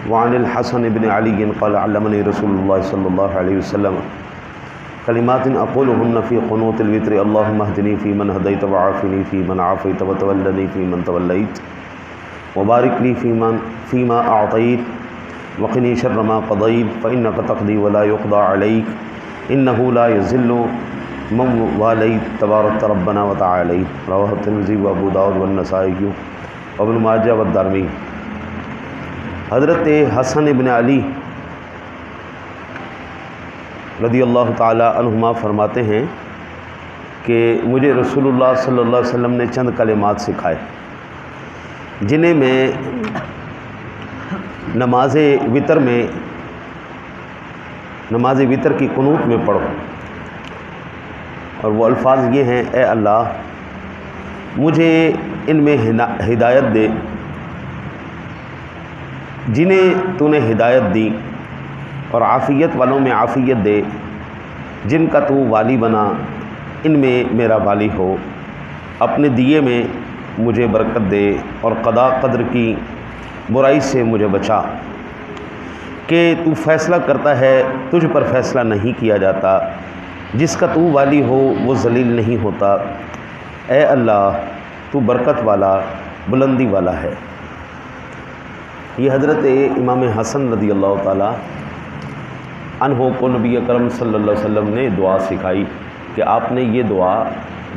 وعن الحسن بن علی قال علمني رسول اللہ صلی اللہ علیہ وسلم کلمات اقولهن فی قنوت الوتر اللهم اهدنی فی من هدیت وعافنی فی من عافیت وتولنی فی من تولیت وبارک لی فیما اعطیت وقنی شر ما قضیت فانک تقضی ولا یقضى علیک انه لا یذل من والیت تبارک ربنا وتعالیت رواه الترمذی وابو داؤد والنسائی وابن ماجہ والدارمی۔ حضرت حسن ابن علی رضی اللہ تعالی عنہما فرماتے ہیں کہ مجھے رسول اللہ صلی اللہ علیہ وسلم نے چند کلمات سکھائے جنہیں میں نماز وتر کی قنوت میں پڑھوں، اور وہ الفاظ یہ ہیں: اے اللہ مجھے ان میں ہدایت دے، جنہیں تو نے ہدایت دی، اور عافیت والوں میں عافیت دے، جن کا تو والی بنا ان میں میرا والی ہو، اپنے دیے میں مجھے برکت دے، اور قضا قدر کی برائی سے مجھے بچا، کہ تو فیصلہ کرتا ہے تجھ پر فیصلہ نہیں کیا جاتا، جس کا تو والی ہو وہ ذلیل نہیں ہوتا۔ اے اللہ تو برکت والا بلندی والا ہے۔ یہ حضرت امام حسن رضی اللہ تعالی عنہ کو نبی اکرم صلی اللہ علیہ وسلم نے دعا سکھائی کہ آپ نے یہ دعا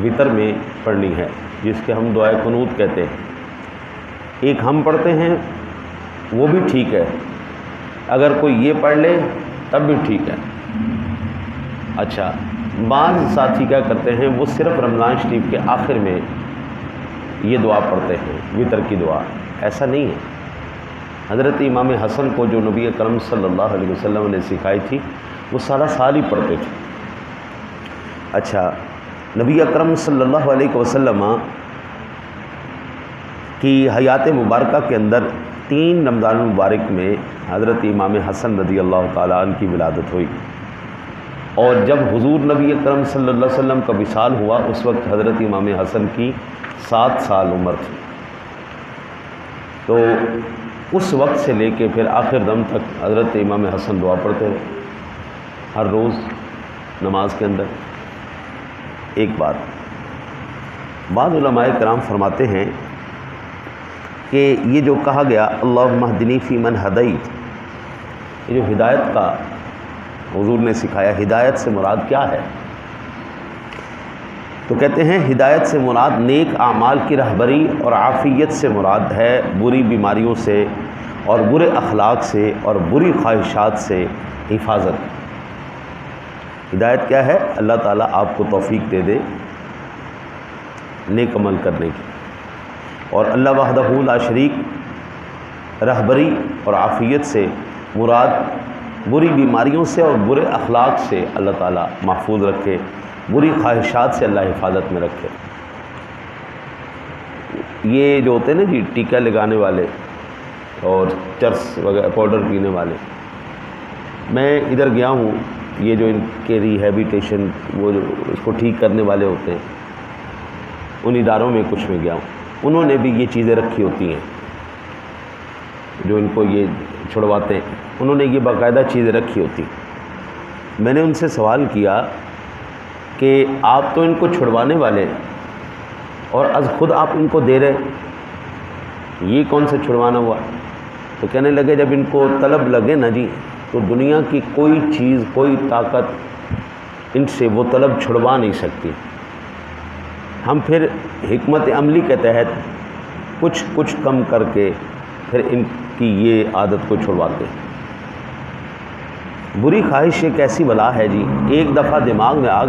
وتر میں پڑھنی ہے، جس کے ہم دعائے قنوت کہتے ہیں۔ ایک ہم پڑھتے ہیں وہ بھی ٹھیک ہے، اگر کوئی یہ پڑھ لے تب بھی ٹھیک ہے۔ اچھا، بعض ساتھی کیا کرتے ہیں، وہ صرف رمضان شریف کے آخر میں یہ دعا پڑھتے ہیں، وتر کی دعا۔ ایسا نہیں ہے۔ حضرت امام حسن کو جو نبی اکرم صلی اللہ علیہ وسلم نے سکھائی تھی وہ سارا سال ہی پڑھتے تھے۔ اچھا، نبی اکرم صلی اللہ علیہ وسلم کی حیات مبارکہ کے اندر 3 رمضان المبارک میں حضرت امام حسن رضی اللہ تعالیٰ عنہ کی ولادت ہوئی، اور جب حضور نبی اکرم صلی اللہ علیہ وسلم کا وصال ہوا اس وقت حضرت امام حسن کی 7 سال عمر تھی۔ تو اس وقت سے لے کے پھر آخر دم تک حضرت امام حسن دعا پڑھتے رہے ہر روز نماز کے اندر۔ ایک بات، بعض علماء کرام فرماتے ہیں کہ یہ جو کہا گیا اللہم اہدنی فی من ہدیت، یہ جو ہدایت کا حضور نے سکھایا، ہدایت سے مراد کیا ہے؟ تو کہتے ہیں ہدایت سے مراد نیک اعمال کی رہبری، اور عافیت سے مراد ہے بری بیماریوں سے اور برے اخلاق سے اور بری خواہشات سے حفاظت۔ ہدایت کیا ہے؟ اللہ تعالیٰ آپ کو توفیق دے دے نیک عمل کرنے کی، اور اللہ وحدہ لا شریک رہبری اور عافیت سے مراد بری بیماریوں سے اور برے اخلاق سے اللہ تعالیٰ محفوظ رکھے، بری خواہشات سے اللہ حفاظت میں رکھے۔ یہ جو ہوتے ہیں نا جی ٹیکہ لگانے والے اور چرس وغیرہ پاؤڈر پینے والے، میں ادھر گیا ہوں، یہ جو ان کے ریہیبلیٹیشن وہ جو اس کو ٹھیک کرنے والے ہوتے ہیں، ان اداروں میں کچھ میں گیا ہوں، انہوں نے بھی یہ چیزیں رکھی ہوتی ہیں جو ان کو یہ چھڑواتے ہیں، انہوں نے یہ باقاعدہ چیزیں رکھی ہوتی۔ میں نے ان سے سوال کیا کہ آپ تو ان کو چھڑوانے والے اور از خود آپ ان کو دے رہے، یہ کون سے چھڑوانا ہوا؟ تو کہنے لگے جب ان کو طلب لگے نا جی، تو دنیا کی کوئی چیز کوئی طاقت ان سے وہ طلب چھڑوا نہیں سکتی۔ ہم پھر حکمت عملی کے تحت کچھ کم کر کے پھر ان کی یہ عادت کو چھڑواتے ہیں۔ بری خواہش ایک ایسی بلا ہے جی، ایک دفعہ دماغ میں آ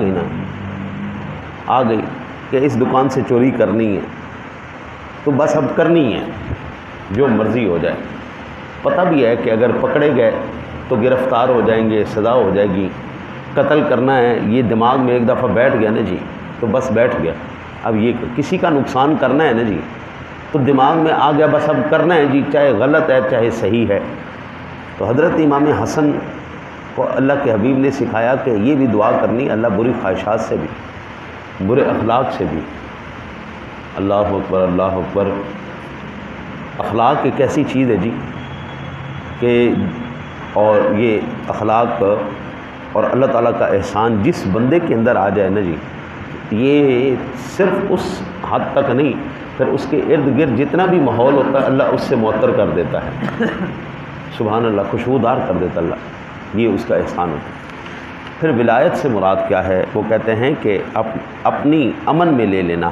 گئی کہ اس دکان سے چوری کرنی ہے، تو بس اب کرنی ہے، جو مرضی ہو جائے۔ پتہ بھی ہے کہ اگر پکڑے گئے تو گرفتار ہو جائیں گے، سزا ہو جائے گی، قتل کرنا ہے، یہ دماغ میں ایک دفعہ بیٹھ گیا نا جی، تو بس بیٹھ گیا۔ اب یہ کسی کا نقصان کرنا ہے نا جی، تو دماغ میں آ گیا، بس اب کرنا ہے جی، چاہے غلط ہے چاہے صحیح ہے۔ تو حضرت امام حسن کو اللہ کے حبیب نے سکھایا کہ یہ بھی دعا کرنی، اللہ بری خواہشات سے بھی، برے اخلاق سے بھی۔ اللہ اکبر، اللہ اکبر۔ اخلاق ایک ایسی چیز ہے جی، کہ اور یہ اخلاق اور اللہ تعالیٰ کا احسان جس بندے کے اندر آ جائے نا جی، یہ صرف اس حد تک نہیں، پھر اس کے ارد گرد جتنا بھی ماحول ہوتا ہے اللہ اس سے معطر کر دیتا ہے، سبحان اللہ، خوشبودار کر دیتا اللہ، یہ اس کا احسان ہوتا ہے۔ پھر ولایت سے مراد کیا ہے؟ وہ کہتے ہیں کہ اپنی امن میں لے لینا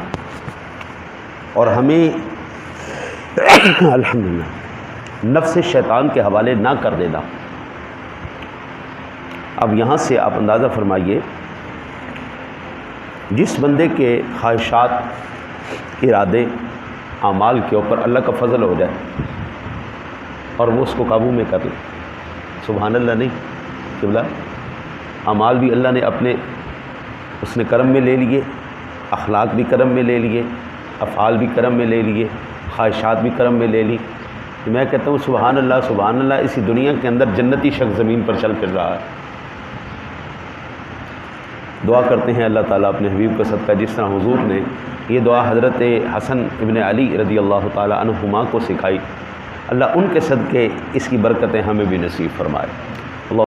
اور ہمیں الحمدللہ نفس شیطان کے حوالے نہ کر دینا۔ اب یہاں سے آپ اندازہ فرمائیے، جس بندے کے خواہشات، ارادے، اعمال کے اوپر اللہ کا فضل ہو جائے اور وہ اس کو قابو میں کر لے، سبحان اللہ نہیں قبلہ، اعمال بھی اللہ نے اپنے اس نے کرم میں لے لیے، اخلاق بھی کرم میں لے لیے، افعال بھی کرم میں لے لیے، خواہشات بھی کرم میں لے لی۔ میں کہتا ہوں سبحان اللہ، اسی دنیا کے اندر جنتی شخص زمین پر چل پھر رہا ہے۔ دعا کرتے ہیں اللہ تعالیٰ اپنے حبیب کا صدقہ، جس طرح حضور نے یہ دعا حضرت حسن ابن علی رضی اللہ تعالیٰ عنہما کو سکھائی، اللہ ان کے صدقے اس کی برکتیں ہمیں بھی نصیب فرمائے۔